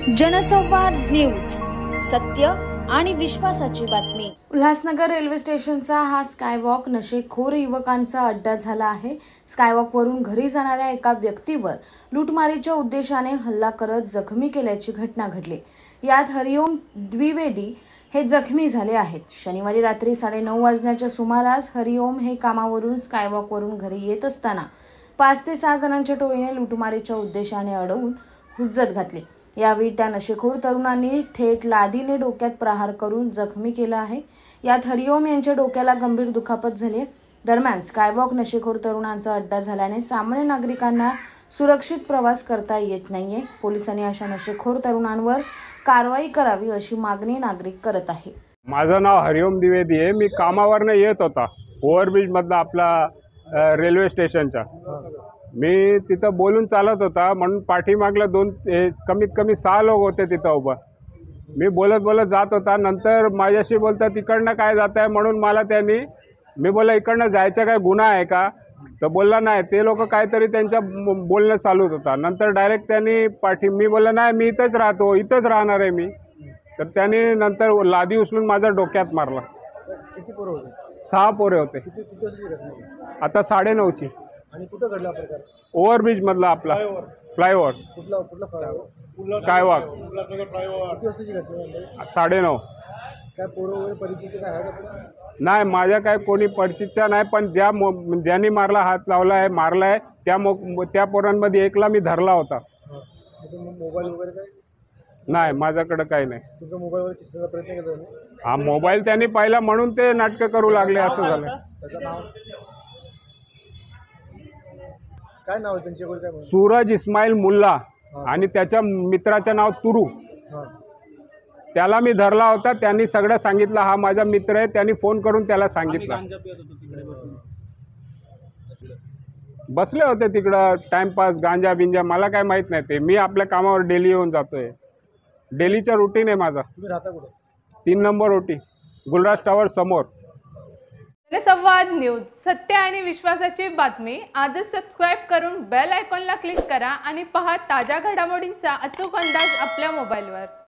जनसंवाद न्यूज, सत्य आणि विश्वासाची बातमी। उल्हासनगर रेल्वे स्टेशनचा हा स्कायवॉक नशेखोर युवकांचा अड्डा झाला आहे। स्कायवॉक वरून घरी जाणाऱ्या एका व्यक्तीवर लूटमारीच्या उद्देशाने हल्ला करत जखमी केल्याची घटना घडली। यात हरिओम द्विवेदी हे जखमी झाले आहेत। शनिवारी रात्री 9:30 वाजण्याच्या सुमारास हरिओम हे कामावरून स्कायवॉक वरून घरी येत असताना 5 ते 6 जणांच्या टोळीने लूटमारीच्या उद्देशाने अडवून हुज्जत घातली। यावेळी त्या नशेखोर तरुणांनी थेट लादीने डोक्यात प्रहार करून जखमी केला आहे। यात हरिओम यांच्या डोक्याला गंभीर दुखापत झाली। दरम्यान स्कायवॉक नशेखोर तरुणांचा अड्डा झाल्याने सामान्य नागरिकांना सुरक्षित प्रवास करता येत नाहीये। पोलिसांनी अशा नशेखोर तरुणांवर कारवाई करावी अशी मागणी नागरिक करत आहे। माझं नाव हरिओम द्विवेदी आहे। मी कामावरनं येत होता ओव्हरब्रिज मधला आपला रेल्वे स्टेशनचा। मी तिथं बोलून चालत होता म्हणून पाठीमागला कमीत कमी 6 लोक होते तिथं उभं। मी बोलत जात होता। नंतर माझ्याशी बोलता तिकडनं काय जात आहे म्हणून मी बोला इकडनं जायचं काय गुन्हा आहे का, तर बोलला नाही। ते लोक काहीतरी त्यांच्या बोलणं चालू होता। नंतर डायरेक्ट त्यांनी मी बोलला नाही मी इथंच राहतो, इथंच राहणार आहे मी। तर त्यांनी नंतर लादी उचलून माझ्या डोक्यात मारला। किती पोरं होते? 6 पोरे होते। आता 9:30ची। आणि कुठं घडला प्रकार? ओव्हरब्रिज मधला आपला फ्लायओव्हर कुठला स्कायवॉक। किती वाजताची घटना? 9:30। काय पोरं वगैरे परिचयाचे काय आहेत आपल्या? नाही, माझ्या काय कोणी परिचितचा नाही, पण ज्यांनी मारला हात लावला आहे मारला आहे त्या पोरांमध्ये एकला मी धरला होता। मोबाईल वगैरे काय? नाही, माझ्याकडे काही नाही। तुमचा मोबाईल वगैरे खिसण्याचा प्रयत्न केला त्यांनी? हा मोबाईल त्यांनी पाहिला म्हणून ते नाटकं करू लागले, असं झालं। त्याचं नाव काय नाव आहे त्यांच्याकडे? काय सूरज इस्माईल मुल्ला आणि त्याच्या मित्राचं नाव तुरू। त्याला मी धरला होता। त्यांनी सगळं सांगितलं, हा माझा मित्र आहे। त्यांनी फोन करून त्याला सांगितलं। बसले होते तिकडं टाइमपास, गांजा बिंजा मला काय माहित नाही। ते मी आपल्या कामावर डेली येऊन जातोय। डेलीचा रुटीन आहे माझा। तुम्ही राहता कुठे? 3 नंबर ओटी, गुलराज टावर समोर। जनसंवाद न्यूज, सत्य आणि विश्वासाची बातमी। आजच सबस्क्राइब करून बेल आयकॉनला क्लिक करा आणि पहा ताज्या घडामोडींचा अचूक अंदाज आपल्या मोबाईलवर।